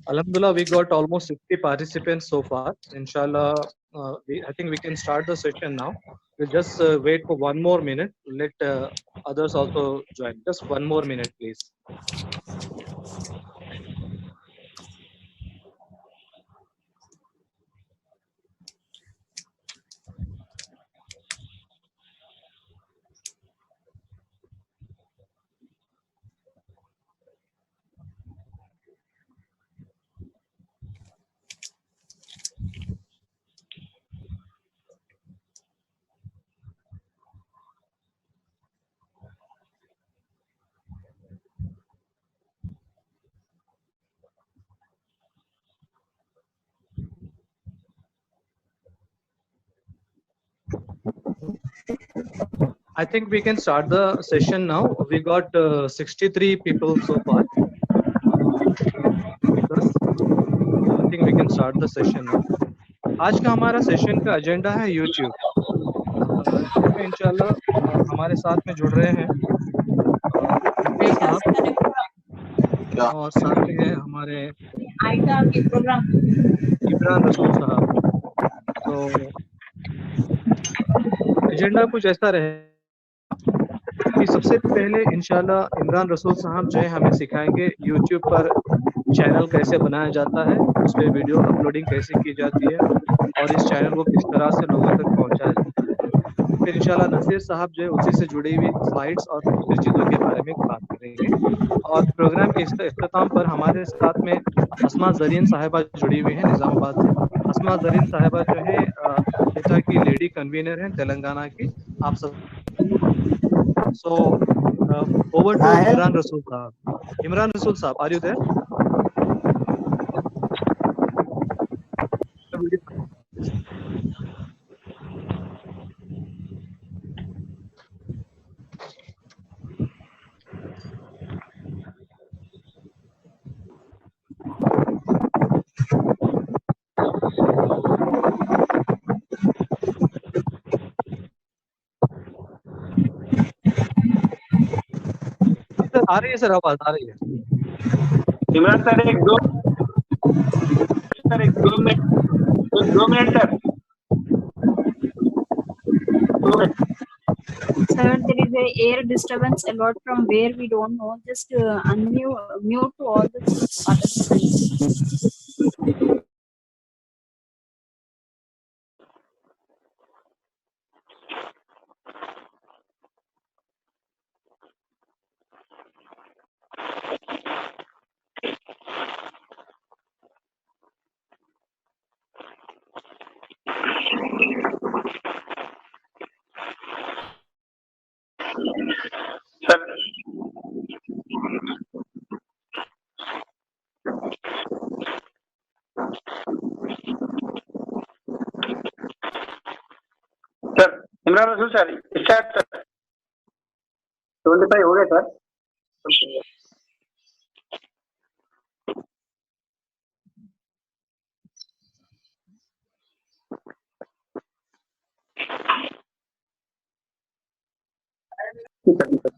Alhamdulillah, we got almost 60 participants so far. Inshallah, I think we can start the session now. We'll just wait for 1 more minute. Let others also join. Just 1 more minute, please. I think we can start the session now. We got 63 people so far. I think we can start the session now. आज का हमारा session का agenda है YouTube, जिसमें इंशाल्लाह हमारे साथ में जुड़ रहे हैं नसीर साहब और साथ में है हमारे इमरान रसूल साहब। तो एजेंडा कुछ ऐसा रहे कि सबसे पहले इंशाल्लाह इमरान रसूल साहब जो है हमें सिखाएंगे यूट्यूब पर चैनल कैसे बनाया जाता है, उस पर वीडियो अपलोडिंग कैसे की जाती है और इस चैनल को किस तरह से लोगों तक पहुंचाया जाता है। फिर इंशाल्लाह नसीर साहब जो है उसी से जुड़ी हुई स्लाइड्स और दूसरी चीज़ों के बारे में बात करेंगे। और प्रोग्राम के इख्तिताम पर हमारे साथ में अस्मा जरीन साहिबा जुड़ी हुई हैं निज़ामाबाद से। अस्मा जरीन साहिबा जो है नेता की लेडी कन्वीनर हैं तेलंगाना की। आप सब So, over to Imran Rasool Sahab. Imran Rasool Sahab, are you there? आ रही है सर, आवाज आ रही है। इमरान सर एक दो minute sir. Sir, there is a air disturbance a lot from where we don't know. Just mute to all the participants. Sir Imran रसूल sir start sir. 25 हो गए सर। ठीक है।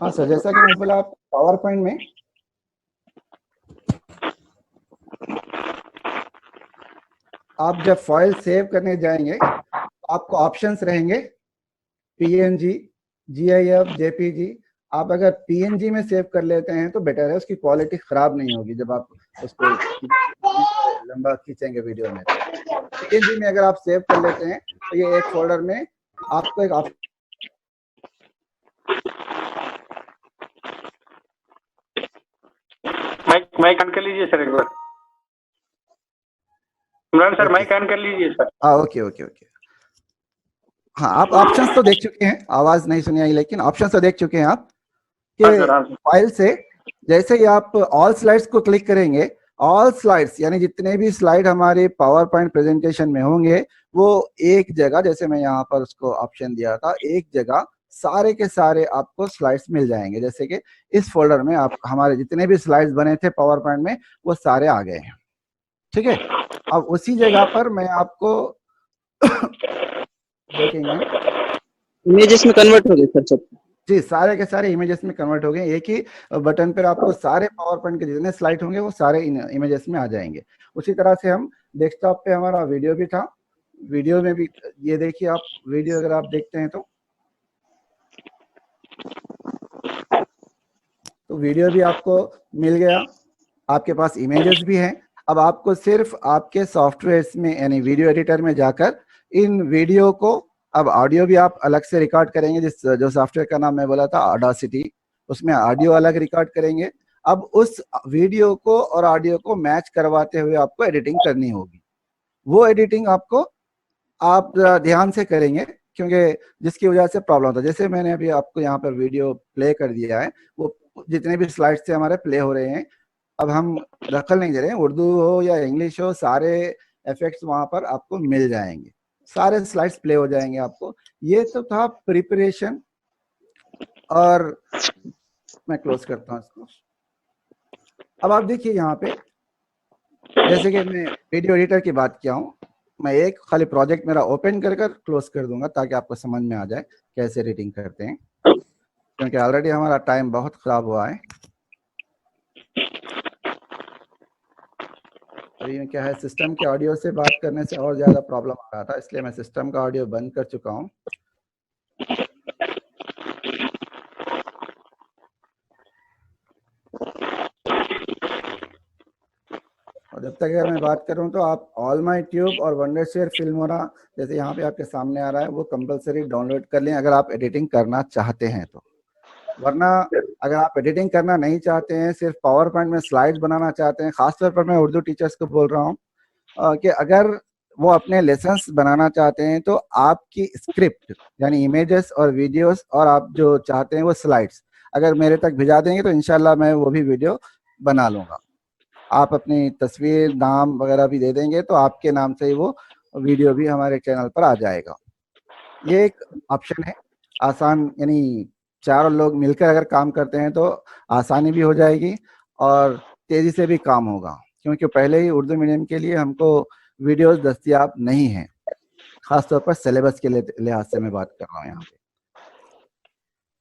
हाँ सर, जैसा कि मैं बोला, आप पावर पॉइंट में आप जब फाइल सेव करने जाएंगे आपको ऑप्शंस रहेंगे पीएनजी, जीआईएफ, जेपीजी। आप अगर पीएनजी में सेव कर लेते हैं तो बेटर है, उसकी क्वालिटी खराब नहीं होगी जब आप उसको लंबा खींचेंगे वीडियो में। पीएनजी में अगर आप सेव कर लेते हैं तो ये एक फोल्डर में आपको एक ऑप्शन, माइक ऑन कर लीजिए सर एक बार। इमरान सर माइक ऑन कर लीजिए सर। हाँ ओके ओके ओके। हाँ, आप ऑप्शंस तो देख चुके हैं, आवाज नहीं सुनी आई, लेकिन ऑप्शंस तो देख चुके हैं आप कि फाइल से जैसे ही आप ऑल स्लाइड्स को क्लिक करेंगे, ऑल स्लाइड्स यानी जितने भी स्लाइड हमारे पावर पॉइंट प्रेजेंटेशन में होंगे वो एक जगह, जैसे मैं यहाँ पर उसको ऑप्शन दिया था, एक जगह सारे के सारे आपको स्लाइड्स मिल जाएंगे। जैसे कि इस फोल्डर में आप हमारे जितने भी स्लाइड्स बने थे पावर पॉइंट में वो सारे आ गए हैं। ठीक है, अब उसी जगह पर मैं आपको देखेंगे इमेजेस में कन्वर्ट हो गए सर सब। जी, सारे के सारे इमेजेस में कन्वर्ट हो गए। एक ही बटन पर आपको सारे पावर पॉइंट के जितने स्लाइड होंगे वो सारे इमेजेस में आ जाएंगे। उसी तरह से हम डेस्कटॉप पे हमारा वीडियो भी था, वीडियो में भी ये देखिए आप, वीडियो अगर आप देखते हैं तो वीडियो भी आपको मिल गया, आपके पास इमेजेस भी हैं। अब आपको सिर्फ आपके सॉफ्टवेयर में यानी वीडियो एडिटर में जाकर इन वीडियो को, अब ऑडियो भी आप अलग से रिकॉर्ड करेंगे, जिस जो सॉफ्टवेयर का नाम मैं बोला था ऑडासिटी, उसमें ऑडियो अलग रिकॉर्ड करेंगे। अब उस वीडियो को और ऑडियो को मैच करवाते हुए आपको एडिटिंग करनी होगी। वो एडिटिंग आपको आप ध्यान से करेंगे क्योंकि जिसकी वजह से प्रॉब्लम होता है। जैसे मैंने अभी आपको यहाँ पर वीडियो प्ले कर दिया है, वो जितने भी स्लाइड से हमारे प्ले हो रहे हैं, अब हम दखल नहीं दे रहे हैं, उर्दू हो या इंग्लिश हो, सारे इफेक्ट्स वहां पर आपको मिल जाएंगे, सारे स्लाइड्स प्ले हो जाएंगे आपको। ये तो था प्रिपरेशन। और मैं क्लोज करता हूँ इसको। अब आप देखिए यहाँ पे, जैसे कि मैं वीडियो एडिटर की बात किया हूँ, मैं एक खाली प्रोजेक्ट मेरा ओपन कर क्लोज कर दूंगा ताकि आपको समझ में आ जाए कैसे एडिटिंग करते हैं, क्योंकि ऑलरेडी हमारा टाइम बहुत खराब हुआ है। अभी क्या है, सिस्टम के ऑडियो से बात करने से और ज्यादा प्रॉब्लम आ रहा था, इसलिए मैं सिस्टम का ऑडियो बंद कर चुका हूँ। और जब तक अगर मैं बात करूं तो आप ऑल माई ट्यूब और वंडरशेयर फिल्मोरा, जैसे यहाँ पे आपके सामने आ रहा है, वो कंपलसरी डाउनलोड कर लें अगर आप एडिटिंग करना चाहते हैं तो। वरना अगर आप एडिटिंग करना नहीं चाहते हैं, सिर्फ पावर पॉइंट में स्लाइड्स बनाना चाहते हैं, खासतौर पर मैं उर्दू टीचर्स को बोल रहा हूँ कि अगर वो अपने लेसन्स बनाना चाहते हैं तो आपकी स्क्रिप्ट यानी इमेजेस और वीडियोस और आप जो चाहते हैं वो स्लाइड्स अगर मेरे तक भिजा देंगे तो इंशाल्लाह मैं वो भी वीडियो बना लूँगा। आप अपनी तस्वीर, नाम वगैरह भी दे देंगे तो आपके नाम से ही वो वीडियो भी हमारे चैनल पर आ जाएगा। ये एक ऑप्शन है आसान, यानी चारों लोग मिलकर अगर काम करते हैं तो आसानी भी हो जाएगी और तेजी से भी काम होगा, क्योंकि पहले ही उर्दू मीडियम के लिए हमको वीडियोस दस्तियाब नहीं है, खासतौर पर सिलेबस के लिहाज से मैं बात कर रहा हूँ यहाँ पे।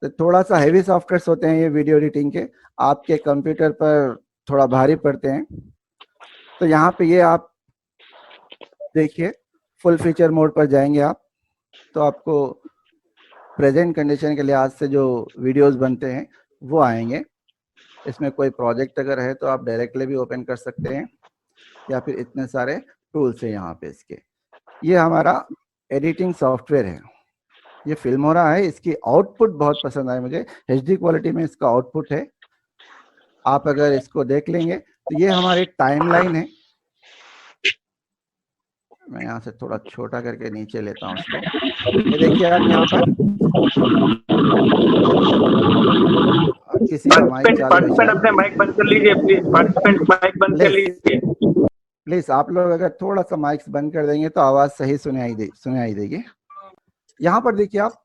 तो थोड़ा सा हैवी सॉफ्टवेयर होते हैं ये वीडियो एडिटिंग के, आपके कंप्यूटर पर थोड़ा भारी पड़ते हैं। तो यहाँ पे ये आप देखिए, फुल फीचर मोड पर जाएंगे आप तो आपको प्रेजेंट कंडीशन के लिहाज से जो वीडियोस बनते हैं वो आएंगे। इसमें कोई प्रोजेक्ट अगर है तो आप डायरेक्टली भी ओपन कर सकते हैं या फिर इतने सारे टूल्स हैं यहाँ पे इसके। ये हमारा एडिटिंग सॉफ्टवेयर है, ये फिल्मोरा है। इसकी आउटपुट बहुत पसंद आई मुझे, HD क्वालिटी में इसका आउटपुट है। आप अगर इसको देख लेंगे तो ये हमारी टाइमलाइन है। मैं यहाँ से थोड़ा छोटा करके नीचे लेता हूँ इसको। ये देखिए आप यहाँ पर किसी का माइक चालू है, अपने माइक बंद कर लीजिए प्लीज। पार्टिसिपेंट माइक बंद कर लीजिए प्लीज। आप लोग अगर थोड़ा सा माइक्स बंद कर देंगे तो आवाज सही सुनाई देगी। यहाँ पर देखिए आप,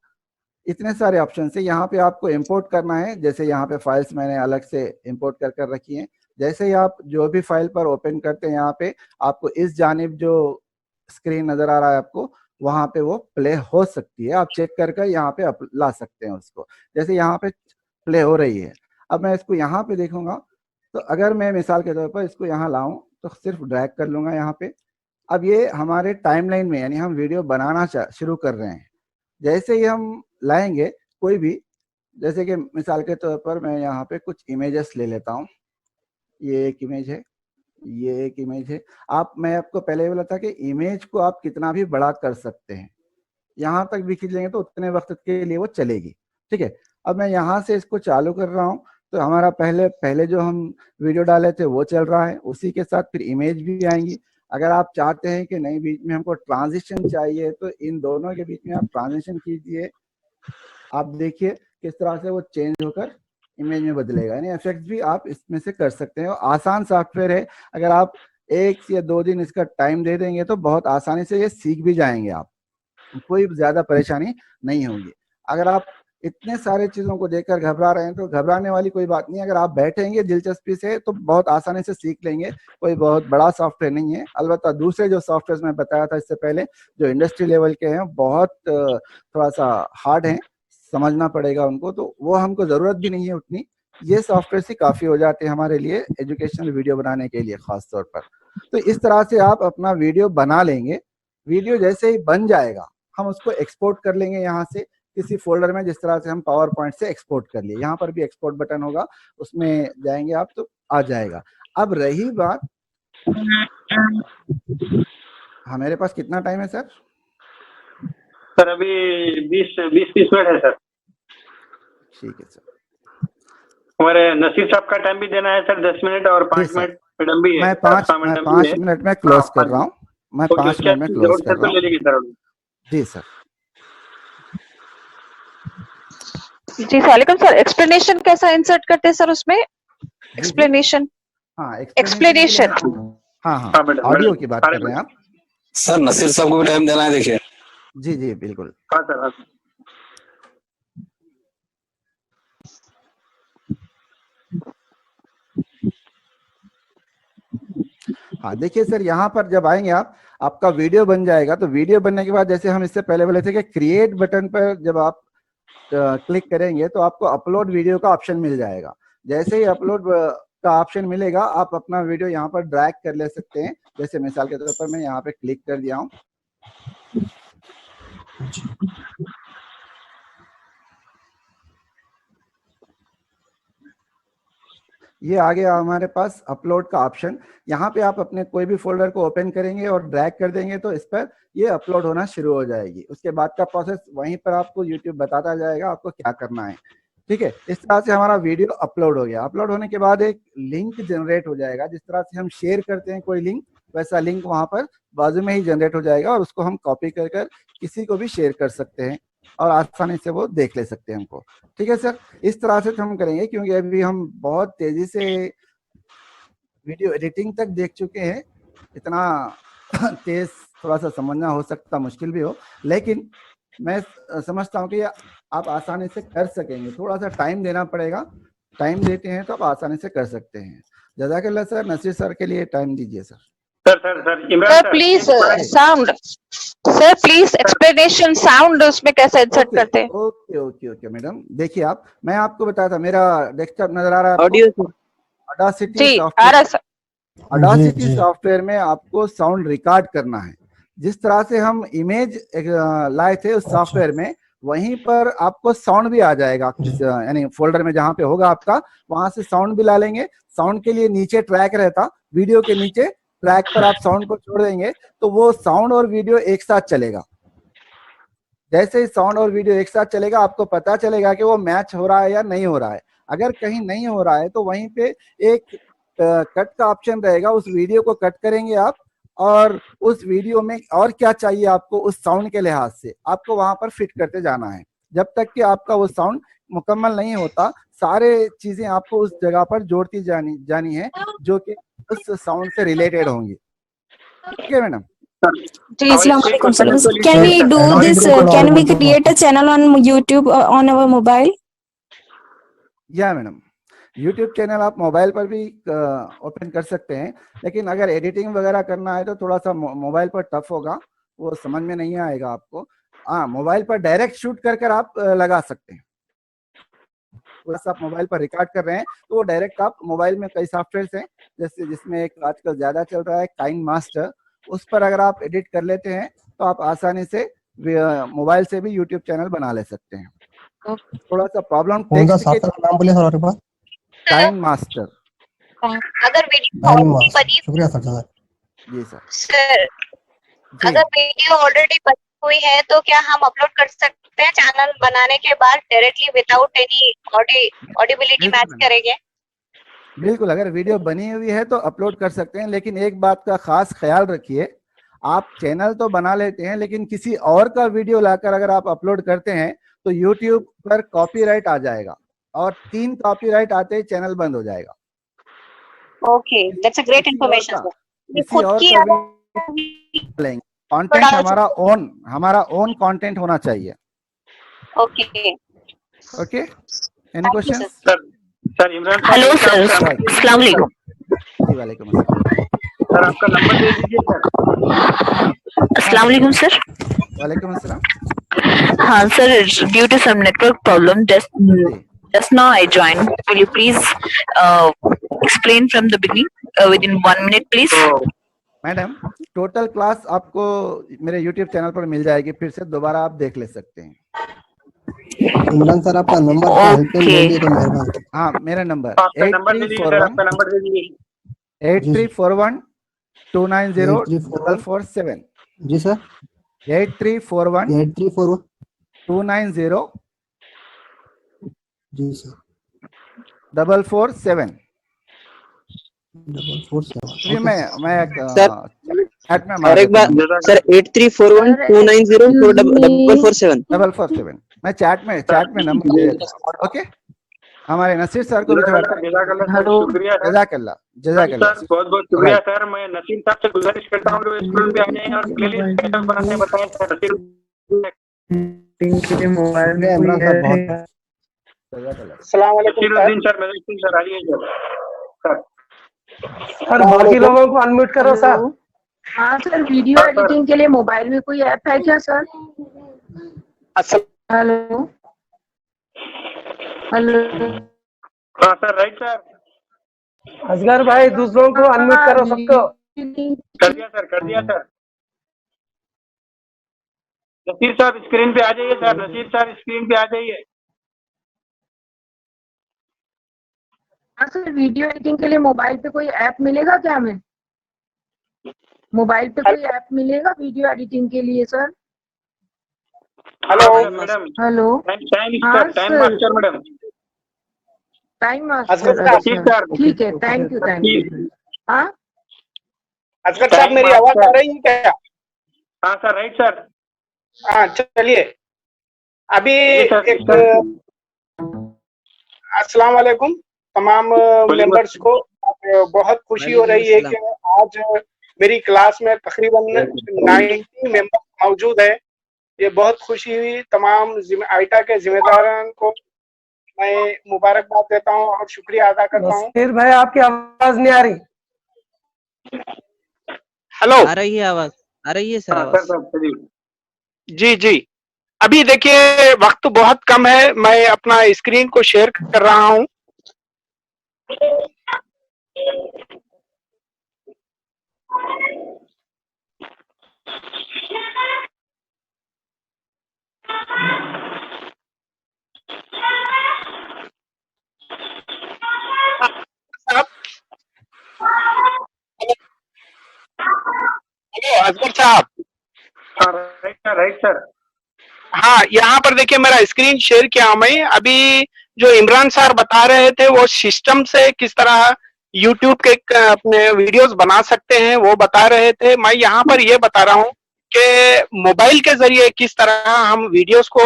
इतने सारे ऑप्शन है। यहाँ पे आपको इंपोर्ट करना है, जैसे यहाँ पे फाइल्स मैंने अलग से इंपोर्ट कर रखी हैं। जैसे ही आप जो भी फाइल पर ओपन करते हैं, यहाँ पे आपको इस जानिब जो स्क्रीन नजर आ रहा है आपको, वहां पे वो प्ले हो सकती है। आप चेक कर यहाँ पे ला सकते हैं उसको। जैसे यहाँ पे प्ले हो रही है। अब मैं इसको यहाँ पे देखूंगा, तो अगर मैं मिसाल के तौर पर इसको यहाँ लाऊं तो सिर्फ ड्रैग कर लूंगा यहाँ पे। अब ये हमारे टाइमलाइन में, यानी हम वीडियो बनाना शुरू कर रहे हैं। जैसे ही हम लाएंगे कोई भी, जैसे कि मिसाल के तौर पर मैं यहाँ पे कुछ इमेजेस ले लेता हूँ। ये एक इमेज है, ये एक इमेज है। मैं आपको पहले बोला था कि इमेज को आप कितना भी बड़ा कर सकते हैं, यहाँ तक भी खींच लेंगे तो उतने वक्त के लिए वो चलेगी। ठीक है, अब मैं यहाँ से इसको चालू कर रहा हूँ, तो हमारा पहले जो हम वीडियो डाले थे वो चल रहा है, उसी के साथ फिर इमेज भी आएंगी। अगर आप चाहते हैं कि नहीं बीच में हमको ट्रांजिशन चाहिए, तो इन दोनों के बीच में आप ट्रांजिशन कीजिए। आप देखिए किस तरह से वो चेंज होकर इमेज में बदलेगा, यानी इफेक्ट भी आप इसमें से कर सकते हैं। और आसान सॉफ्टवेयर है, अगर आप 1 या 2 दिन इसका टाइम दे देंगे तो बहुत आसानी से ये सीख भी जाएंगे आप, कोई ज्यादा परेशानी नहीं होगी। अगर आप इतने सारे चीजों को देखकर घबरा रहे हैं तो घबराने वाली कोई बात नहीं। अगर आप बैठेंगे दिलचस्पी से तो बहुत आसानी से सीख लेंगे, कोई बहुत बड़ा सॉफ्टवेयर नहीं है। अलबत्ता दूसरे जो सॉफ्टवेयर मैं बताया था इससे पहले, जो इंडस्ट्री लेवल के हैं, बहुत थोड़ा सा हार्ड है, समझना पड़ेगा उनको, तो वो हमको जरूरत भी नहीं है उतनी। ये सॉफ्टवेयर से काफी हो जाते हैं हमारे लिए एजुकेशनल वीडियो बनाने के लिए खास तौर पर। तो इस तरह से आप अपना वीडियो बना लेंगे। वीडियो जैसे ही बन जाएगा हम उसको एक्सपोर्ट कर लेंगे यहाँ से किसी फोल्डर में, जिस तरह से हम पावर पॉइंट से एक्सपोर्ट कर लिए। यहाँ पर भी एक्सपोर्ट बटन होगा, उसमें जाएंगे आप तो आ जाएगा। अब रही बात, मेरे पास कितना टाइम है सर? सर अभी 20-30 मिनट है सर। ठीक है सर। हमारे नसीर साहब का टाइम भी देना है सर, 10 मिनट और 5 मिनट मैडम भी है। मैं 5 मिनट में क्लोज कर रहा हूँ। मैं 5 मिनट में क्लोज कर रहा हूँ। जी सर। जी सलाम सर, एक्सप्लेनेशन कैसा इंसर्ट करते हैं सर उसमें? एक्सप्लेनेशन, हाँ एक्सप्लेनेशन, हाँ ऑडियो की बात कर रहे हैं आप सर? नसीर साहब को भी टाइम देना है, देखिए। जी जी बिल्कुल। हाँ सर, हाँ। हाँ देखिए सर, यहाँ पर जब आएंगे आप, आपका वीडियो बन जाएगा। तो वीडियो बनने के बाद, जैसे हम इससे पहले बोले थे कि क्रिएट बटन पर जब आप क्लिक करेंगे तो आपको अपलोड वीडियो का ऑप्शन मिल जाएगा। जैसे ही अपलोड का ऑप्शन मिलेगा, आप अपना वीडियो यहाँ पर ड्रैग कर ले सकते हैं। जैसे मिसाल के तौर पर मैं यहाँ पे क्लिक कर दिया हूँ, ये आ गया हमारे पास अपलोड का ऑप्शन। यहाँ पे आप अपने कोई भी फोल्डर को ओपन करेंगे और ड्रैग कर देंगे तो इस पर ये अपलोड होना शुरू हो जाएगी। उसके बाद का प्रोसेस वहीं पर आपको यूट्यूब बताता जाएगा आपको क्या करना है। ठीक है, इस तरह से हमारा वीडियो अपलोड हो गया। अपलोड होने के बाद एक लिंक जनरेट हो जाएगा। जिस तरह से हम शेयर करते हैं कोई लिंक, वैसा लिंक वहां पर बाजू में ही जनरेट हो जाएगा और उसको हम कॉपी कर किसी को भी शेयर कर सकते हैं और आसानी से वो देख ले सकते हैं हमको। ठीक है सर, इस तरह से हम करेंगे, क्योंकि अभी हम बहुत तेजी से वीडियो एडिटिंग तक देख चुके हैं। इतना तेज थोड़ा सा समझना हो सकता मुश्किल भी हो, लेकिन मैं समझता हूँ कि आप आसानी से कर सकेंगे। थोड़ा सा टाइम देना पड़ेगा, टाइम देते हैं तो आप आसानी से कर सकते हैं। जज़ाकल्लाह सर। नसीर सर के लिए टाइम दीजिए sir. Sir please sound, sir please explanation sound उसमें कैसे इंसर्ट करते हैं? ओके ओके ओके मैडम, देखिए आप, मैं आपको बताया था, मेरा डेस्कटॉप नजर आ रहा है? ऑडियो ऑडासिटी सॉफ्टवेयर में आपको साउंड रिकॉर्ड करना है। जिस तरह से हम इमेज लाए थे उस सॉफ्टवेयर में, वहीं पर आपको साउंड भी आ जाएगा। यानी फोल्डर में जहाँ पे होगा आपका, वहां से साउंड भी ला लेंगे। साउंड के लिए नीचे ट्रैक रहता, वीडियो के नीचे ट्रैक पर आप साउंड को छोड़ देंगे तो वो साउंड और वीडियो एक साथ चलेगा। जैसे ही साउंड और वीडियो एक साथ चलेगा, आपको पता चलेगा कि वो मैच हो रहा है या नहीं हो रहा है। अगर कहीं नहीं हो रहा है तो वहीं पे एक कट का ऑप्शन रहेगा, उस वीडियो को कट करेंगे आप, और उस वीडियो में और क्या चाहिए आपको उस साउंड के लिहाज से आपको वहां पर फिट करते जाना है। जब तक कि आपका वो साउंड मुकम्मल नहीं होता, सारे चीजें आपको उस जगह पर जोड़ती जानी है जो कि उस साउंड से रिलेटेड होंगी। ठीक है madam? Can we do this? Can we create a channel on YouTube on our mobile? या मैडम, YouTube चैनल आप मोबाइल पर भी ओपन कर सकते हैं, लेकिन अगर एडिटिंग वगैरह करना है तो थोड़ा सा मोबाइल पर टफ होगा, वो समझ में नहीं आएगा आपको। हाँ, मोबाइल पर डायरेक्ट शूट कर आप लगा सकते हैं। वैसे आप मोबाइल पर रिकॉर्ड कर रहे हैं तो वो डायरेक्ट आप मोबाइल में कई सॉफ्टवेयर हैं, जैसे जिसमें एक आजकल ज्यादा चल रहा है काइन मास्टर, उस पर अगर आप एडिट कर लेते हैं तो आप आसानी से मोबाइल से भी यूट्यूब चैनल बना ले सकते हैं। थोड़ा सा प्रॉब्लम नाम बोलिए सर, और काइन मास्टर। अगर वीडियो बनी, शुक्रिया सर। जी सर। सर अगर वीडियो ऑलरेडी बनी हुई है तो क्या हम अपलोड कर सकते हैं चैनल बनाने के बाद directly without any audibility match करेंगे? बिल्कुल, अगर वीडियो बनी हुई है तो अपलोड कर सकते हैं, लेकिन एक बात का खास ख्याल रखिए, आप चैनल तो बना लेते हैं लेकिन किसी और का वीडियो लाकर अगर आप अपलोड करते हैं तो YouTube पर कॉपीराइट आ जाएगा, और 3 कॉपीराइट आते ही चैनल बंद हो जाएगा। Okay, that's a great information. किसी और का कंटेंट हमारा ओन कंटेंट होना चाहिए। Okay okay, any question? Sir Imran hello sir, अस्सलाम वालेकुम। जी वालेकुम अस्सलाम। सर आपका नंबर दे दीजिए सर। अस्सलाम वालेकुम सर। वालेकुम अस्सलाम। हाँ sir, due to some network problem just now I joined. Will you please explain from the beginning within 1 minute please? Madam, total class आपको मेरे YouTube चैनल पर मिल जाएगी, फिर से दोबारा आप देख ले सकते हैं। इमरान सर आपका नंबर बोलिए तो मेहरबानी। हाँ, मेरा नंबर आपका नंबर दे दीजिए सर, आपका नंबर दे दीजिए। 8341 290 447। जी सर, 8341 290 जी सर 447। 447। मैं चैट में और एक बार सर 8341 290 447 447 मैं चैट में नंबर दे देता हूं। ओके, हमारे नसीर सर को भी शुक्रिया जज़ाकल्लाह। बहुत बहुत शुक्रिया सर। मैं नसीर साहब से गुजारिश करता हूँ स्कूल पे आ जाएं और प्लेलिस्ट कैसे बनाने बताएं सर। मोबाइल में अस्सलाम वालेकुम सर। सर आइए सर। सर बाकी लोगों को अनम्यूट करो सर। हाँ सर, वीडियो एडिटिंग के लिए मोबाइल में कोई ऐप है क्या सर? हेलो हाँ सर, राइट सर। असगर भाई दूसरों को अनम्यूट करो सबको। कर दिया सर। नसीर साहब स्क्रीन पे आ जाइए सर। नसीर साहब स्क्रीन पे आ जाइए। हाँ सर, वीडियो एडिटिंग के लिए मोबाइल पे कोई ऐप मिलेगा क्या हमें? मोबाइल पे कोई ऐप मिलेगा वीडियो एडिटिंग के लिए sir? Hello madam. Hello, time master madam. Time master, ठीक है, थैंक यू। हाँ असगर साहब, मेरी आवाज आ रही है क्या? हाँ सर, राइट सर। हाँ चलिए, अभी एक अस्सलाम वालेकुम तमाम मेंबर्स को। बहुत खुशी हो रही है कि आज मेरी क्लास में तकरीबन 90 मेंबर्स मौजूद है। ये बहुत खुशी हुई। तमाम आइटा के जिम्मेदारान को मैं मुबारकबाद देता हूँ और शुक्रिया अदा करता हूँ। फिर भाई आपकी आवाज नहीं आ रही। हेलो, आ रही है आवाज, आ रही है सर आवाज। जी अभी देखिए वक्त बहुत कम है, मैं अपना स्क्रीन को शेयर कर रहा हूँ। असगर साहब। Right sir. हाँ, यहाँ पर देखिए मेरा स्क्रीन शेयर किया मैं। अभी जो इमरान सर बता रहे थे वो सिस्टम से किस तरह यूट्यूब के अपने वीडियोस बना सकते हैं वो बता रहे थे। मैं यहाँ पर ये बता रहा हूँ कि मोबाइल के जरिए किस तरह हम वीडियोस को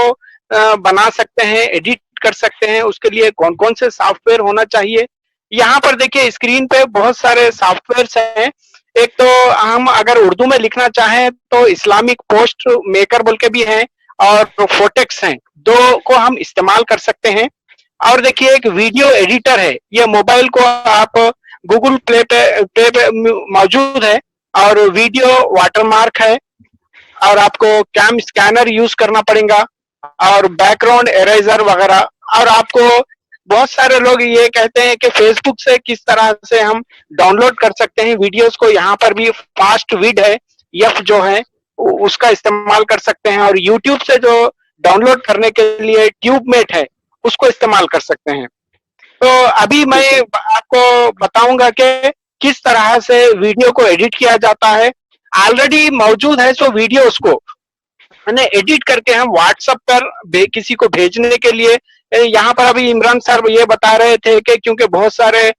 बना सकते हैं, एडिट कर सकते हैं, उसके लिए कौन कौन से सॉफ्टवेयर होना चाहिए। यहाँ पर देखिए स्क्रीन पे बहुत सारे सॉफ्टवेयर हैं। एक तो हम अगर उर्दू में लिखना चाहें तो इस्लामिक पोस्ट मेकर बोल के भी हैं, और फोटेक्स हैं, दो को हम इस्तेमाल कर सकते हैं। और देखिए एक वीडियो एडिटर है, ये मोबाइल को आप गूगल प्ले पे मौजूद है, और वीडियो वाटरमार्क है, और आपको कैम स्कैनर यूज करना पड़ेगा, और बैकग्राउंड इरेजर वगैरह, और आपको बहुत सारे लोग ये कहते हैं कि फेसबुक से किस तरह से हम डाउनलोड कर सकते हैं वीडियोस को। यहाँ पर भी फास्ट विड है, यफ जो है उसका इस्तेमाल कर सकते हैं, और यूट्यूब से जो डाउनलोड करने के लिए ट्यूबमेट है उसको इस्तेमाल कर सकते हैं। तो अभी मैं आपको बताऊंगा कि किस तरह से वीडियो को एडिट किया जाता है। ऑलरेडी मौजूद है सो वीडियोस को मैंने एडिट करके हम व्हाट्सएप पर किसी को भेजने के लिए, यहाँ पर अभी इमरान सर ये बता रहे थे कि क्योंकि बहुत सारे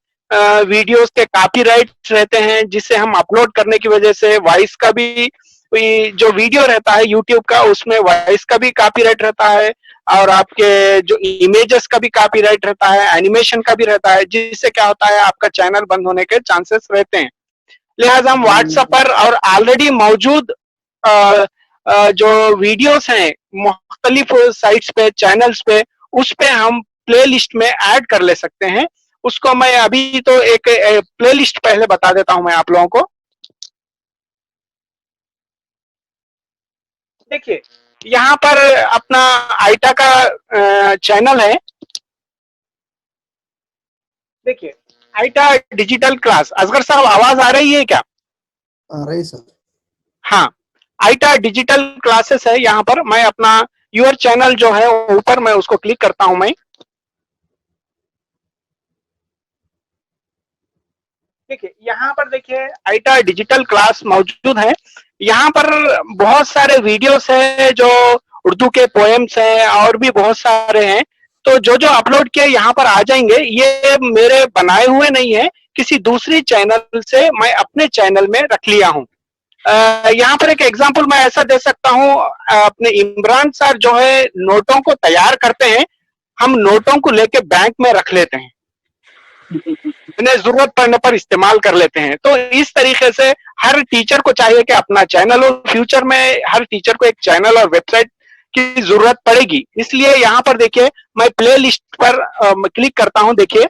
वीडियोस के कॉपीराइट रहते हैं, जिससे हम अपलोड करने की वजह से वॉइस का भी, जो वीडियो रहता है यूट्यूब का उसमें वॉइस का भी कॉपीराइट रहता है, और आपके जो इमेजेस का भी कॉपीराइट रहता है, एनिमेशन का भी रहता है, जिससे क्या होता है आपका चैनल बंद होने के चांसेस रहते हैं। लिहाजा हम व्हाट्सएप पर और ऑलरेडी मौजूद जो वीडियोस हैं मुख्तलिफ साइट्स पे, चैनल्स पे, उस पे हम प्लेलिस्ट में ऐड कर ले सकते हैं। उसको मैं अभी तो एक प्लेलिस्ट पहले बता देता हूं मैं आप लोगों को। देखिए यहाँ पर अपना आईटा का चैनल है। देखिए आईटा डिजिटल क्लास। असगर साहब आवाज आ रही है क्या? आ रही सर। हाँ, आईटा डिजिटल क्लासेस है। यहाँ पर मैं अपना यूर चैनल जो है ऊपर मैं उसको क्लिक करता हूं मैं। देखिए यहाँ पर देखिए आईटा डिजिटल क्लास मौजूद है। यहाँ पर बहुत सारे वीडियोस है जो उर्दू के पोएम्स हैं और भी बहुत सारे हैं। तो जो जो अपलोड किए यहाँ पर आ जाएंगे। ये मेरे बनाए हुए नहीं है, किसी दूसरी चैनल से मैं अपने चैनल में रख लिया हूँ। यहाँ पर एक एग्जांपल मैं ऐसा दे सकता हूँ। अपने इमरान सर जो है नोटों को तैयार करते हैं, हम नोटों को लेके बैंक में रख लेते हैं, इन्हें जरूरत पड़ने पर इस्तेमाल कर लेते हैं। तो इस तरीके से हर टीचर को चाहिए कि अपना चैनल हो। फ्यूचर में हर टीचर को एक चैनल और वेबसाइट की जरूरत पड़ेगी। इसलिए यहाँ पर देखिए मैं प्ले लिस्ट पर क्लिक करता हूँ। देखिए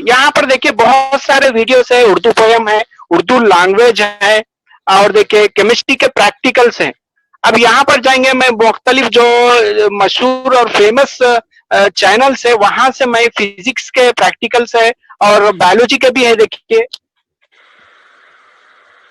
यहाँ पर देखिए बहुत सारे वीडियोस है, उर्दू पोएम है, उर्दू लैंग्वेज है, और देखिए केमिस्ट्री के प्रैक्टिकल्स हैं। अब यहाँ पर जाएंगे मैं मुख्तलिफ जो मशहूर और फेमस चैनल्स है वहां से मैं फिजिक्स के प्रैक्टिकल्स है और बायोलॉजी के भी है। देखिए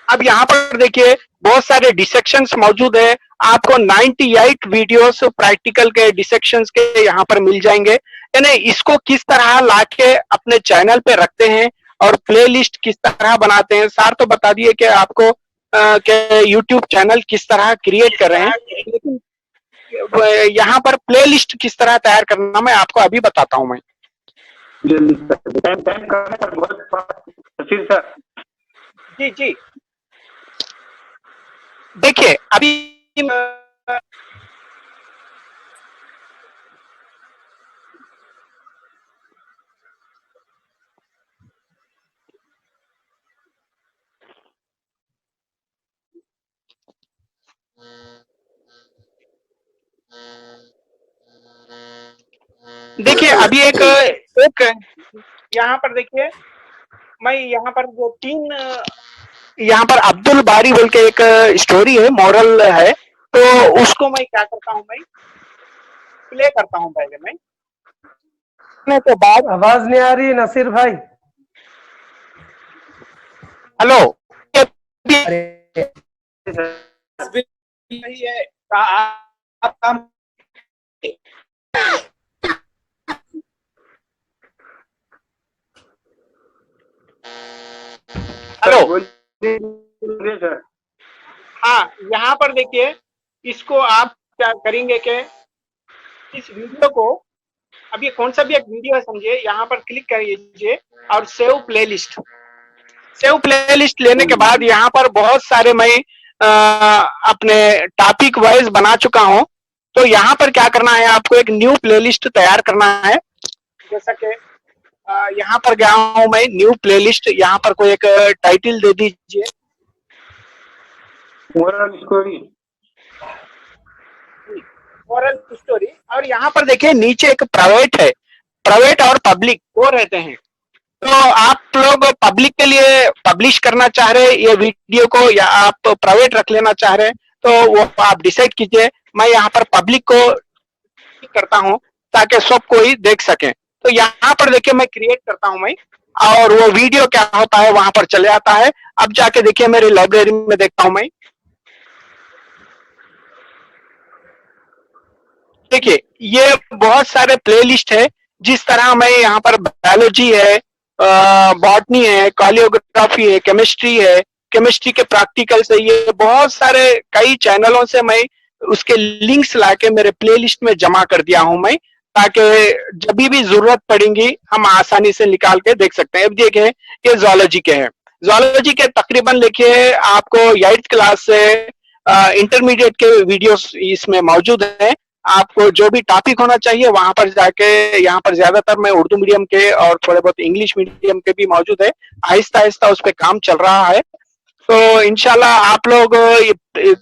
अब यहाँ पर देखिए बहुत सारे डिसेक्शंस मौजूद है। आपको 98 वीडियोस प्रैक्टिकल के डिसेक्शंस के यहाँ पर मिल जाएंगे। यानी इसको किस तरह लाके अपने चैनल पे रखते हैं और प्लेलिस्ट किस तरह बनाते हैं। सर तो बता दिए कि आपको के यूट्यूब चैनल किस तरह क्रिएट कर रहे हैं, लेकिन यहाँ पर प्लेलिस्ट किस तरह तैयार करना मैं आपको अभी बताता हूँ मैं। जी जी देखिए अभी एक यहाँ पर देखिए मैं यहाँ पर जो 3 यहाँ पर अब्दुल बारी बोल के एक स्टोरी है, मॉरल है, तो उसको मैं क्या करता हूँ, मैं प्ले करता हूँ पहले मैं तो बाद। आवाज नहीं आ रही नसीर भाई। हेलो हेलो हाँ, यहाँ पर देखिए इसको आप क्या करेंगे कि इस वीडियो को, अब ये कौन सा भी एक वीडियो है समझिए, यहाँ पर क्लिक करिए और सेव प्लेलिस्ट। सेव प्लेलिस्ट लेने के बाद यहाँ पर बहुत सारे मैं अपने टॉपिक वाइज बना चुका हूँ। तो यहाँ पर क्या करना है, आपको एक न्यू प्लेलिस्ट तैयार करना है। जैसा कि यहाँ पर गया हूँ मैं न्यू प्लेलिस्ट, यहाँ पर कोई एक टाइटल दे दीजिए, मोरल स्टोरी। और यहाँ पर देखिए नीचे एक प्राइवेट है, प्राइवेट और पब्लिक वो रहते हैं। तो आप लोग पब्लिक के लिए पब्लिश करना चाह रहे ये वीडियो को, या आप प्राइवेट रख लेना चाह रहे, तो वो आप डिसाइड कीजिए। मैं यहाँ पर पब्लिक को करता हूँ ताकि सब कोई देख सके। तो यहाँ पर देखिए मैं क्रिएट करता हूँ मैं, और वो वीडियो क्या होता है वहां पर चले आता है। अब जाके देखिए मेरी लाइब्रेरी में देखता हूँ मैं, देखिए ये बहुत सारे प्लेलिस्ट है। जिस तरह मैं यहाँ पर बायोलॉजी है, बॉटनी है, कोरियोग्राफी है, केमिस्ट्री है, केमिस्ट्री के प्रैक्टिकल से, ये बहुत सारे कई चैनलों से मैं उसके लिंक्स लाके मेरे प्लेलिस्ट में जमा कर दिया हूं मैं, ताकि जब भी जरूरत पड़ेगी हम आसानी से निकाल के देख सकते हैं। अब देखिए ये जूलॉजी के हैं, जूलॉजी के तकरीबन लिखिए आपको 8th क्लास से इंटरमीडिएट के वीडियोस इसमें मौजूद हैं। आपको जो भी टॉपिक होना चाहिए वहां पर जाके, यहाँ पर ज्यादातर मैं उर्दू मीडियम के और थोड़े बहुत इंग्लिश मीडियम के भी मौजूद है। आहिस्ता आहिस्ता उस पर काम चल रहा है। तो इंशाल्लाह आप लोग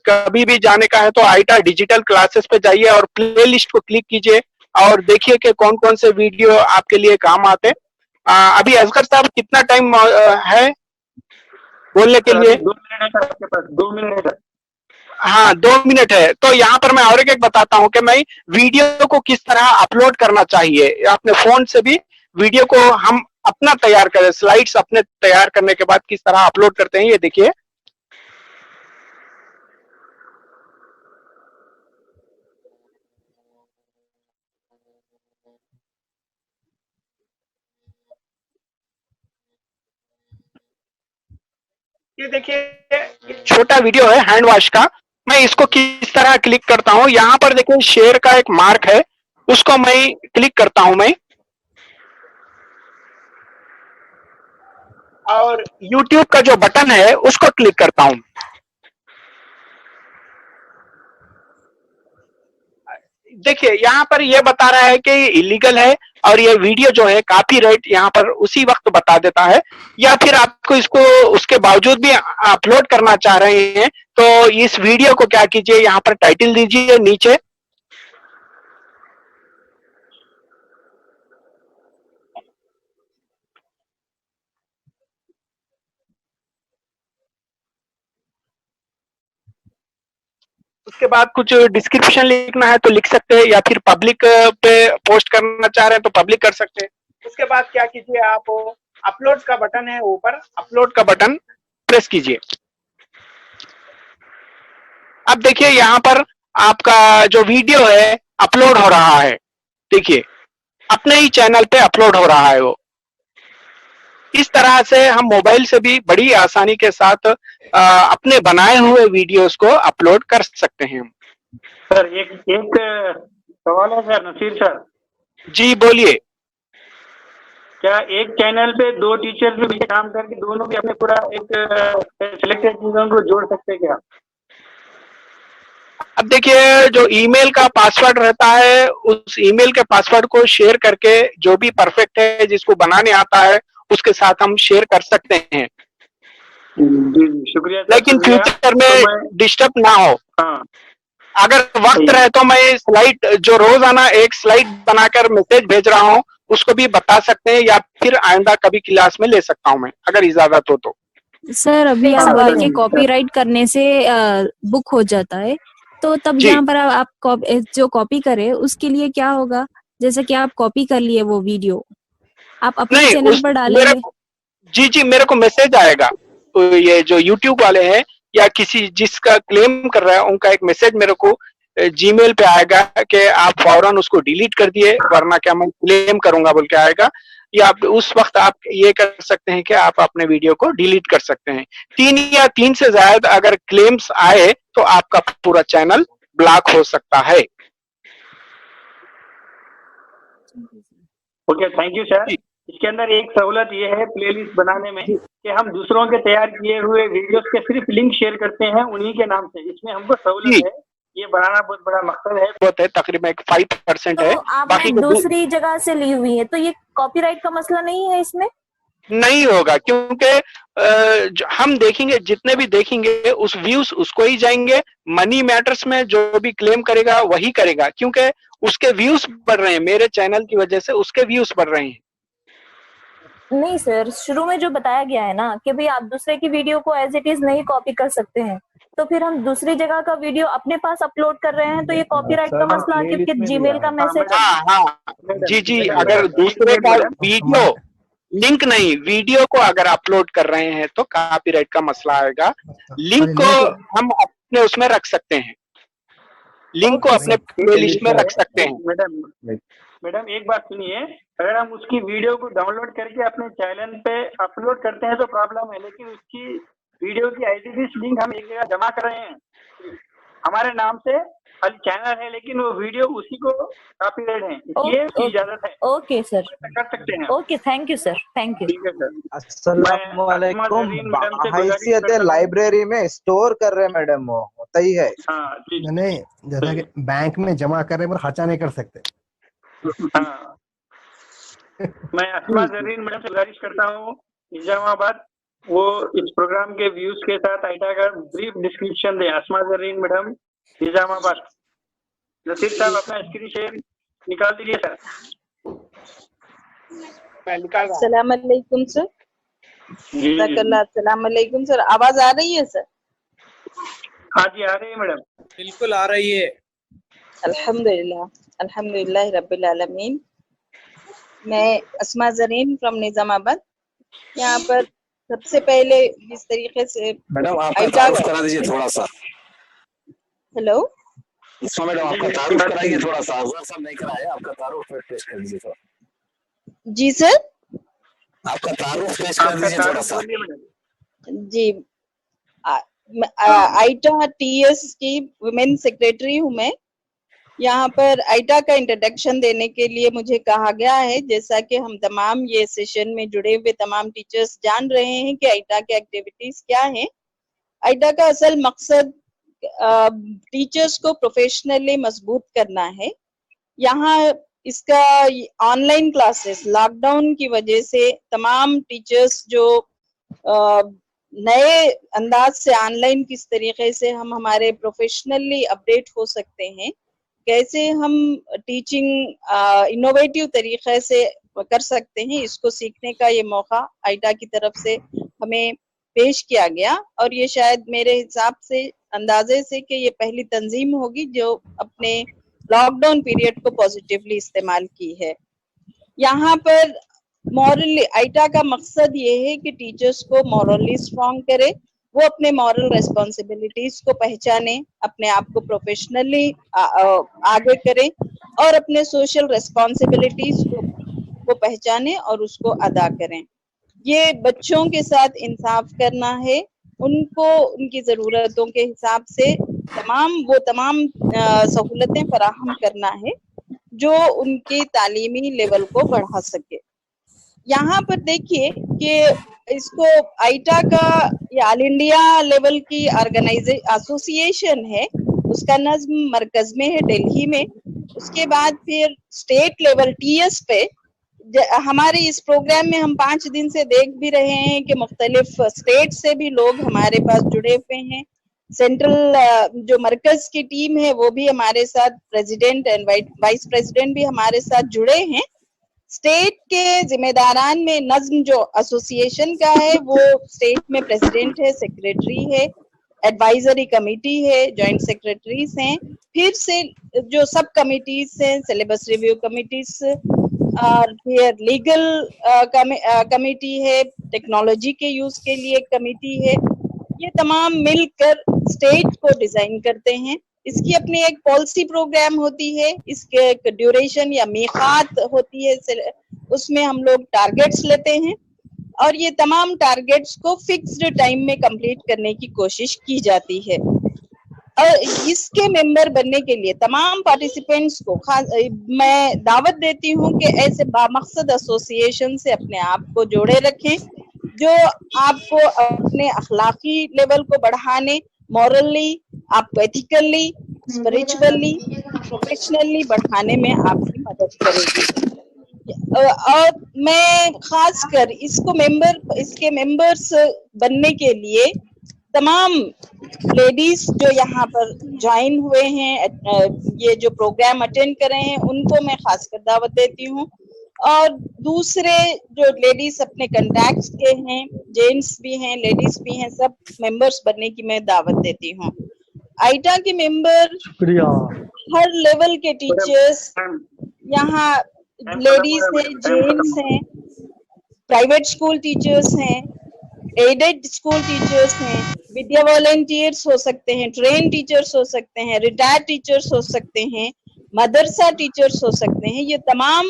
कभी भी जाने का है तो आईटा डिजिटल क्लासेस पे जाइए और प्लेलिस्ट को क्लिक कीजिए और देखिए कि कौन कौन से वीडियो आपके लिए काम आते। अभी असगर साहब कितना टाइम है बोलने के लिए? 2 मिनट है आपके पास, 2 मिनट है। हाँ 2 मिनट है। तो यहाँ पर मैं और एक बताता हूँ कि मैं वीडियो को किस तरह अपलोड करना चाहिए। अपने फोन से भी वीडियो को हम अपना तैयार करें, स्लाइड्स अपने तैयार करने के बाद किस तरह अपलोड करते हैं, ये देखिए। ये देखिए छोटा वीडियो है हैंड वॉश का। मैं इसको किस तरह क्लिक करता हूँ, यहाँ पर देखिए शेयर का एक मार्क है, उसको मैं क्लिक करता हूं मैं, और YouTube का जो बटन है उसको क्लिक करता हूं। देखिए यहाँ पर ये बता रहा है कि इलीगल है और ये वीडियो जो है कॉपीराइट यहाँ पर उसी वक्त बता देता है। या फिर आपको इसको उसके बावजूद भी अपलोड करना चाह रहे हैं तो इस वीडियो को क्या कीजिए, यहाँ पर टाइटल दीजिए नीचे, उसके बाद कुछ डिस्क्रिप्शन लिखना है तो लिख सकते हैं, या फिर पब्लिक पे पोस्ट करना चाह रहे हैं तो पब्लिक कर सकते हैं। उसके बाद क्या कीजिए, आप अपलोड का बटन है ऊपर, अपलोड का बटन प्रेस कीजिए। अब देखिए यहाँ पर आपका जो वीडियो है अपलोड हो रहा है, देखिए अपने ही चैनल पे अपलोड हो रहा है वो। इस तरह से हम मोबाइल से भी बड़ी आसानी के साथ अपने बनाए हुए वीडियोस को अपलोड कर सकते हैं। सर एक सवाल है सर, नसीर सर। जी बोलिए। क्या एक चैनल पे 2 टीचर्स भी काम करके दोनों भी अपने पूरा एक सिलेक्टेड चीजों को जोड़ सकते हैं क्या? अब देखिए जो ईमेल का पासवर्ड रहता है उस ईमेल के पासवर्ड को शेयर करके जो भी परफेक्ट है जिसको बनाने आता है उसके साथ हम शेयर कर सकते हैं। शुक्रिया। लेकिन फ्यूचर में डिस्टर्ब ना हो। हाँ। अगर वक्त रहे तो मैं स्लाइड जो रोजाना एक स्लाइड बनाकर मैसेज भेज रहा हूँ उसको भी बता सकते हैं, या फिर आइंदा कभी क्लास में ले सकता हूँ मैं अगर इजाजत हो तो। सर अभी आप बोल के कॉपीराइट करने से बुक हो जाता है, तो तब यहाँ पर आप जो कॉपी करे उसके लिए क्या होगा? जैसे कि आप कॉपी कर लिए वो वीडियो, आप अपने चैनल पर डालेंगे? जी मेरे को मैसेज आएगा, तो ये जो YouTube वाले हैं या किसी जिसका क्लेम कर रहा है उनका एक मैसेज मेरे को जीमेल पे आएगा कि आप फौरन उसको डिलीट कर दिए वरना क्या मैं क्लेम करूंगा बोल के आएगा। या उस वक्त आप ये कर सकते हैं कि आप अपने वीडियो को डिलीट कर सकते हैं। 3 या 3 से ज्यादा अगर क्लेम्स आए तो आपका पूरा चैनल ब्लॉक हो सकता है। Okay, thank you sir. इसके अंदर एक सहूलत ये है प्लेलिस्ट बनाने में कि हम दूसरों के तैयार किए हुए वीडियोस के सिर्फ लिंक शेयर करते हैं उन्हीं के नाम से। इसमें हमको सहूलत है, ये बनाना बहुत बड़ा मकसद है। बहुत है, तकरीबन 5% है। बाकी दूसरी जगह से ली हुई है तो ये कॉपीराइट का मसला नहीं है इसमें? नहीं होगा, क्योंकि हम देखेंगे जितने भी देखेंगे उस व्यूज उसको ही जाएंगे। मनी मैटर्स में जो भी क्लेम करेगा वही करेगा, क्योंकि उसके व्यूज बढ़ रहे हैं, मेरे चैनल की वजह से उसके व्यूज बढ़ रहे हैं। नहीं सर, शुरू में जो बताया गया है ना कि भाई आप दूसरे की वीडियो को एज इट इज नहीं कॉपी कर सकते हैं, तो फिर हम दूसरी जगह का वीडियो अपने पास अपलोड कर रहे हैं तो ये कॉपीराइट का मसला, क्योंकि जीमेल का मैसेज। हाँ जी, अगर दूसरे का वीडियो लिंक नहीं, वीडियो को अगर अपलोड कर रहे हैं तो कॉपीराइट का मसला आएगा। लिंक को हम अपने उसमें रख सकते हैं, लिंक को अपने प्लेलिस्ट में रख सकते हैं। मैडम एक बात सुनिए, अगर हम उसकी वीडियो को डाउनलोड करके अपने चैनल पे अपलोड करते हैं तो प्रॉब्लम है, लेकिन उसकी वीडियो की आईडी लिंक हम एक जगह जमा कर रहे हैं हमारे नाम से, खाली चैनल है लेकिन वो वीडियो उसी को कॉपीराइट है, ये इजाजत है। ओके सर, कर सकते हैं। Okay, thank you sir, thank you. ठीक है सर। अस्सलाम वालेकुम। हैसियत लाइब्रेरी में स्टोर कर रहे हैं मैडम, वो होता ही है। नहीं, जैसा कि बैंक में जमा कर रहे हैं पर खर्चा नहीं कर सकते। हाँ। मैं अस्मा जरीन मैडम से गुजारिश करता हूँ निजामाबाद, वो इस प्रोग्राम के व्यूज के साथ आइटा का ब्रीफ डिस्क्रिप्शन दे। अस्मा जरीन मैडम निजामाबाद। नसीर साहब अपना स्क्रीन शेयर निकाल दीजिए सर। अस्सलाम वालेकुम सर। अस्सलाम वालेकुम सर, आवाज आ रही है सर? हाँ जी आ रही है मैडम, बिल्कुल आ रही है। अल्हम्दुलिल्लाह, अल्हम्दुलिल्लाह रब्बिल आलमीन। मैं अस्मा जरीन फ्रॉम निजामाबाद। यहाँ पर सबसे पहले इस तरीके से मैडम आपका तारुफ करा दीजिए थोड़ा सा। हेलो इसमें मैडम आपका तारुफ कराइए थोड़ा सा, अजहर साहब नहीं कराया, आपका तारुफ पेश कर दीजिए थोड़ा। जी सर, आपका तारुफ पेश कर दीजिए थोड़ा सा। जी, आइटा टीएस की वुमेन सेक्रेटरी हूँ मैं। यहाँ पर आइटा का इंट्रोडक्शन देने के लिए मुझे कहा गया है। जैसा कि हम तमाम ये सेशन में जुड़े हुए तमाम टीचर्स जान रहे हैं कि आइटा के एक्टिविटीज क्या हैं। आइटा का असल मकसद टीचर्स को प्रोफेशनली मजबूत करना है। यहाँ इसका ऑनलाइन क्लासेस, लॉकडाउन की वजह से तमाम टीचर्स जो नए अंदाज से ऑनलाइन किस तरीके से हम हमारे प्रोफेशनली अपडेट हो सकते हैं, कैसे हम टीचिंग इनोवेटिव तरीके से कर सकते हैं, इसको सीखने का ये मौका आइटा की तरफ से हमें पेश किया गया। और ये शायद मेरे हिसाब से अंदाजे से कि ये पहली तंजीम होगी जो अपने लॉकडाउन पीरियड को पॉजिटिवली इस्तेमाल की है। यहाँ पर मॉरली आइटा का मकसद ये है कि टीचर्स को मॉरली स्ट्रॉन्ग करे, वो अपने मॉरल रेस्पॉन्सिबिलिटीज को पहचाने, अपने आप को प्रोफेशनली आगे करें और अपने सोशल रेस्पॉन्सिबिलिटीज को पहचाने और उसको अदा करें। ये बच्चों के साथ इंसाफ करना है, उनको उनकी ज़रूरतों के हिसाब से तमाम सहूलतें फराहम करना है जो उनकी तालीमी लेवल को बढ़ा सके। यहाँ पर देखिए कि इसको आइटा का ये ऑल इंडिया लेवल की एसोसिएशन है, उसका नज़्म मरकज में है दिल्ली में। उसके बाद फिर स्टेट लेवल टीएस पे हमारे इस प्रोग्राम में हम 5 दिन से देख भी रहे हैं कि मुख्तलिफ स्टेट से भी लोग हमारे पास जुड़े हुए हैं। सेंट्रल जो मरकज की टीम है वो भी हमारे साथ, प्रेसिडेंट एंड वाइस प्रेसिडेंट भी हमारे साथ जुड़े हैं। स्टेट के जिम्मेदारान में नज़्म जो एसोसिएशन का है वो स्टेट में प्रेसिडेंट है, सेक्रेटरी है, एडवाइजरी कमेटी है, जॉइंट सेक्रेटरीज हैं, फिर से जो सब कमिटीज हैं, सिलेबस रिव्यू कमिटीज, और फिर लीगल कमेटी है, टेक्नोलॉजी के यूज के लिए कमेटी है। ये तमाम मिलकर स्टेट को डिजाइन करते हैं। इसकी अपनी एक पॉलिसी प्रोग्राम होती है, इसके एक ड्यूरेशन या मीकात होती है, उसमें हम लोग टारगेट्स लेते हैं और ये तमाम टारगेट्स को फिक्स्ड टाइम में कंप्लीट करने की कोशिश की जाती है। और इसके मेंबर बनने के लिए तमाम पार्टिसिपेंट्स को मैं दावत देती हूँ कि ऐसे बामकसद एसोसिएशन से अपने आप को जोड़े रखें जो आपको अपने अखलाकी लेवल को बढ़ाने, मॉरली, आपको एथिकली, स्पिरिचुअली, प्रोफेशनली बढ़ाने में आपकी मदद करेगी। और मैं खासकर इसके मेंबर्स बनने के लिए तमाम लेडीज जो यहाँ पर ज्वाइन हुए हैं, ये जो प्रोग्राम अटेंड कर रहे हैं, उनको मैं खासकर दावत देती हूँ। और दूसरे जो लेडीज अपने कॉन्टैक्ट्स के हैं, जेंट्स भी हैं, लेडीज भी हैं, सब मेंबर्स बनने की मैं दावत देती हूँ। आइटा के मेंबर हर लेवल के टीचर्स, यहाँ लेडीज हैं, जेंट्स हैं, प्राइवेट स्कूल टीचर्स हैं, एडेड स्कूल टीचर्स हैं, विद्या वॉलंटियर्स हो सकते हैं, ट्रेन टीचर्स हो सकते हैं, रिटायर्ड टीचर्स हो सकते हैं, मदरसा टीचर्स हो सकते हैं। ये तमाम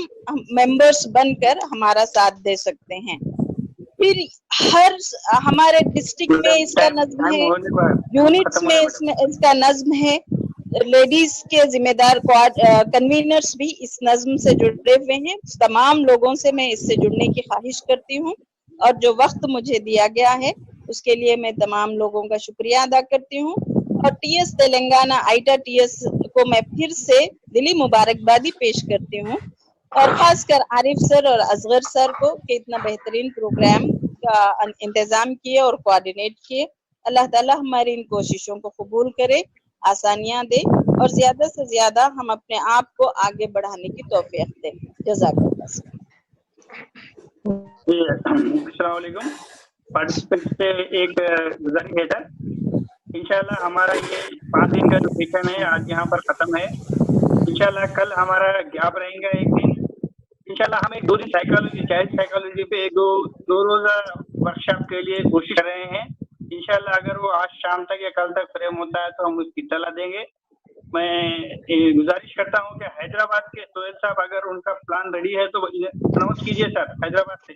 मेंबर्स बनकर हमारा साथ दे सकते हैं। फिर हर हमारे डिस्ट्रिक्ट में इसका नज्म है, यूनिट्स में इसका नज्म है। लेडीज के जिम्मेदार कन्वीनर्स भी इस नज्म से जुड़े हुए हैं। तमाम लोगों से मैं इससे जुड़ने की ख्वाहिश करती हूँ और जो वक्त मुझे दिया गया है उसके लिए मैं तमाम लोगों का शुक्रिया अदा करती हूँ। और टीएस तेलंगाना आइटा टीएस को मैं फिर से दिली मुबारकबादी पेश करती हूँ, और खासकर आरिफ सर और असगर सर को कि इतना बेहतरीन प्रोग्राम का इंतजाम किए और कोऑर्डिनेट किए। अल्लाह ताला हमारी इन कोशिशों को कबूल करे, आसानियां दे और ज्यादा से ज्यादा हम अपने आप को आगे बढ़ाने की तौफीक दे। जज़ाकल्लाह। अस्सलाम वालेकुम। पार्टिसिपेंट से एक गुजारिश है सर, इंशाल्लाह हमारा ये 5 दिन का जो सेशन है आज यहाँ पर खत्म है। इंशाल्लाह कल हमारा गैप रहेगा एक दिन। इंशाल्लाह हम एक 2 दिन साइकोलॉजी, चाइल्ड साइकोलॉजी पे एक दो रोजा वर्कशॉप के लिए कोशिश कर रहे हैं। इंशाल्लाह अगर वो आज शाम तक या कल तक फ्रेम होता है तो हम उसकी इत्तला देंगे। मैं गुजारिश करता हूँ कि हैदराबाद के सोहेल साहब अगर उनका प्लान रेडी है तो अनाउंस कीजिए सर हैदराबाद से।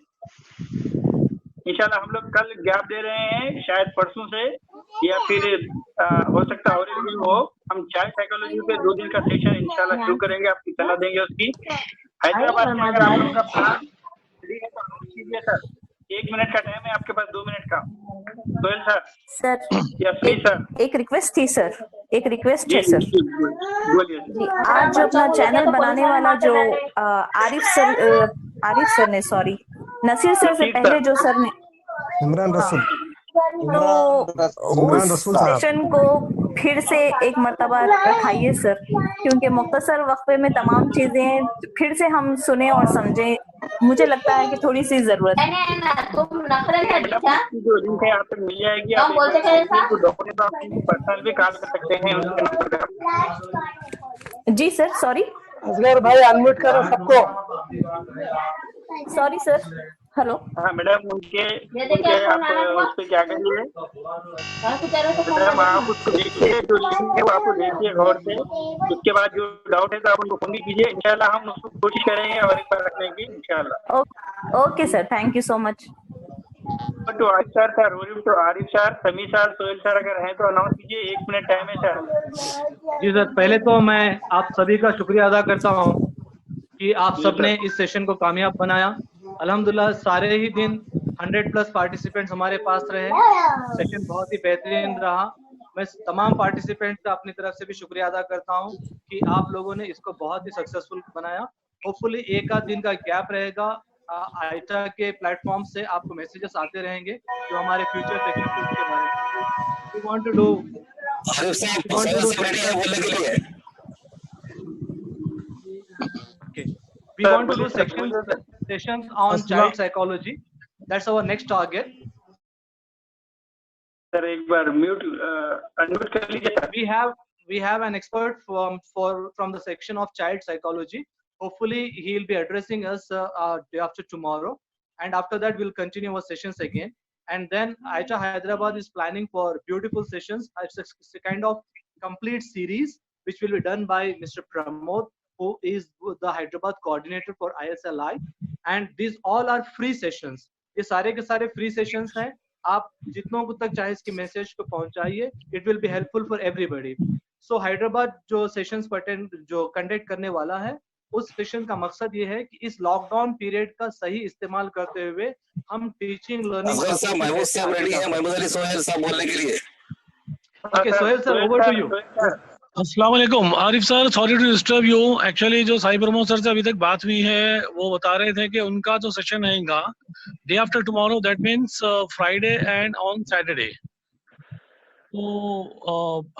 इंशाल्लाह हम लोग कल गैप दे रहे हैं, शायद परसों से या फिर हो सकता है और एक दिन हो। हम चाइल्ड साइकोलॉजी पे 2 दिन का सेशन इंशाल्लाह शुरू करेंगे, आपकी सलाह देंगे उसकी। हैदराबाद में अगर आप लोग का प्लान रेडी है तो अनाउंस कीजिए सर। 1 मिनट का टाइम है आपके पास, 2 मिनट का। सोहेल सर या प्लीज सर, एक रिक्वेस्ट थी सर, एक रिक्वेस्ट है सर। बोलिए। आज जो अपना चैनल बनाने वाला जो आरिफ सर ने, सॉरी नसीर सर से पहले जो सर ने इमरान रसूल, तो उस सेशन को फिर से एक मर्तबा रखाइए सर, क्योंकि मुख्तसर वक्फे में तमाम चीजें फिर से हम सुने और समझे। मुझे लगता है कि थोड़ी सी जरूरत है। जो लिंक है आप तक मिल जाएगी, आप पर्सनल भी कॉल कर सकते हैं उनके नंबर पे। जी सर, सॉरी असगर भाई अनम्यूट करो सबको। Sorry sir, hello. हाँ मैडम, उनके आप उस पे क्या करिए मैडम, आप उसको देखिए, जो लिंक है वो आपको देखिए गौर से। उसके बाद जो डाउट है तो आप उनको फोन भी कीजिए, इंशाल्लाह हम उसको कोशिश करेंगे और एक बार रखने की इंशाल्लाह। Okay sir, thank you so much. तो आरिफ सर तो आरिफ सर, समी सर, सोहेल सर अगर हैं तो अनाउंस कीजिए, 1 मिनट टाइम है सर। जी सर, पहले तो मैं आप सभी का शुक्रिया अदा करता हूँ कि आप सबने इस सेशन को कामयाब बनाया। अल्हम्दुलिल्लाह सारे ही दिन 100+ पार्टिसिपेंट्स हमारे पास रहे। सेशन बहुत ही बेहतरीन रहा। मैं तमाम पार्टिसिपेंट्स का अपनी तरफ से भी शुक्रिया अदा करता हूं कि आप लोगों ने इसको बहुत ही सक्सेसफुल बनाया। होपफुली 1 आध दिन का गैप रहेगा, आइटा के प्लेटफॉर्म से आपको मैसेजेस आते रहेंगे जो हमारे फ्यूचर सेशन के बारे में। We want to do We want to do sessions on child psychology. That's our next target. Sir, एक बार unmute कर लीजिए। We have an expert from the section of child psychology. Hopefully, he will be addressing us day after tomorrow, and after that, we'll continue our sessions again. And then Aita Hyderabad is planning for beautiful sessions. It's a kind of complete series which will be done by Mr. Pramod, who is the Hyderabad coordinator for ISLI, and these all are free sessions. ये सारे के सारे free sessions हैं। आप जितनों को तक चाहे इसकी मैसेज को पहुंचाइए। It will be helpful for everybody. So Hyderabad जो सेशंस जो कंडक्ट करने वाला है, उस सेशन का मकसद ये है कि इस लॉकडाउन पीरियड का सही इस्तेमाल करते हुए हम teaching learning. Okay Sohail sir, over to you. अस्सलाम वालेकुम Arif sir, sorry to disturb you. Actually जो साई प्रमोद सर से अभी तक बात हुई है वो बता रहे थे कि उनका जो सेशन रहेगा day after tomorrow, that means Friday and on Saturday. तो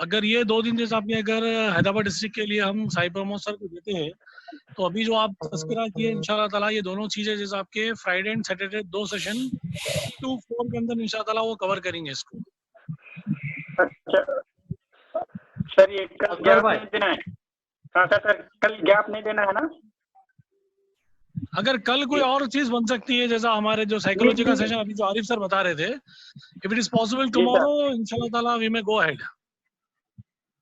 अगर ये 2 दिन जैसे आपने अगर हैदराबाद डिस्ट्रिक्ट के लिए हम साई प्रमोद सर को देते हैं, तो अभी जो आप तस्करा किए इंशाल्लाह ताला ये दोनों चीजें जैसे आपके फ्राइडे एंड सैटरडे 2 सेशन 2-4 के अंदर इंशाल्लाह ताला वो कवर करेंगे इसको। अच्छा सर, ये कल गैप नहीं देना है? हाँ सर, कल गैप नहीं देना है ना? अगर कल कोई और चीज बन सकती है, जैसा हमारे जो साइकोलॉजी का सेशन अभी जो आरिफ सर बता रहे थे, if it is possible tomorrow इंशाल्लाह ताला वी मे गो अहेड।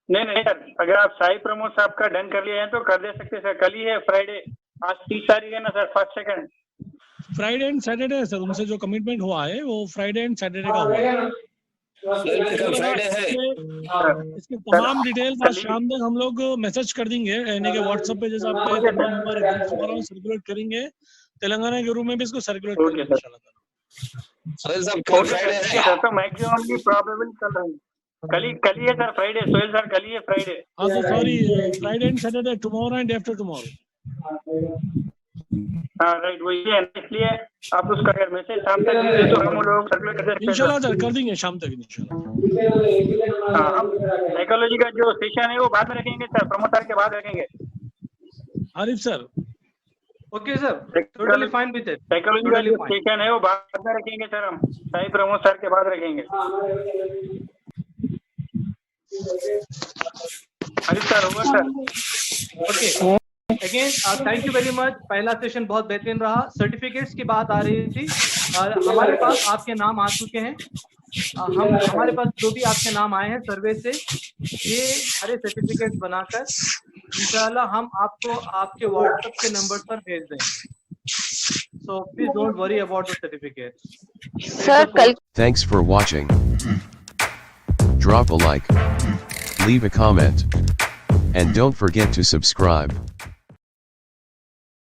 नहीं सर, अगर आप साई प्रमोद साहब का डन कर लिए हैं तो कर दे सकते सर। कल ही है फ्राइडे, आज 30 तारीख है ना sir, 1 second. Friday and Saturday है सर, उनसे जो कमिटमेंट हुआ है वो फ्राइडे एंड सैटरडे का हुआ है। फ्राइडे है। इसके तमाम डिटेल्स आज शाम तक हम लोग मैसेज कर देंगे, यानी कि व्हाट्सएप पे जैसे आपके तमाम नंबर सर्कुलेट करेंगे, तेलंगाना के रूम में भी इसको सर्कुलेट करेंगे इंशाल्लाह। सोहेल साहब कल फ्राइडे है तो मैक्सिमम की प्रोबेबल चल रही है, कल ही है सर फ्राइडे। सोहेल सर कल ही है फ्राइडे। हाँ तो sorry, Friday and Saturday, tomorrow and after tomorrow. हाँ राइट, वही है, इसलिए आप उसका अगर मैसेज शाम तक दे तो हम लोग सर्कुलेट कर देंगे इंशाल्लाह सर, कर देंगे शाम तक इंशाल्लाह। हाँ, हम साइकोलॉजी का जो सेशन है वो बाद में रखेंगे सर, प्रमोद सर के बाद रखेंगे। Arif sir okay sir, totally fine with it. Psychology का जो सेशन है वो बाद में रखेंगे सर, हम साई प्रमोद सर के बाद रखेंगे। Arif sir, over sir. Okay again thank you very much. पहला सेशन बहुत बेहतरीन रहा। सर्टिफिकेट्स की बात आ रही थी, हमारे पास आपके नाम आ चुके हैं। हमारे पास जो भी आपके नाम आए हैं सर्वे से, ये सारे सर्टिफिकेट बनाकर इंशाल्लाह हम आपको आपके व्हाट्सएप के नंबर पर भेज देंगे। So please don't worry about the certificate. Thanks for watching. Drop a like, leave a comment, and don't forget to subscribe.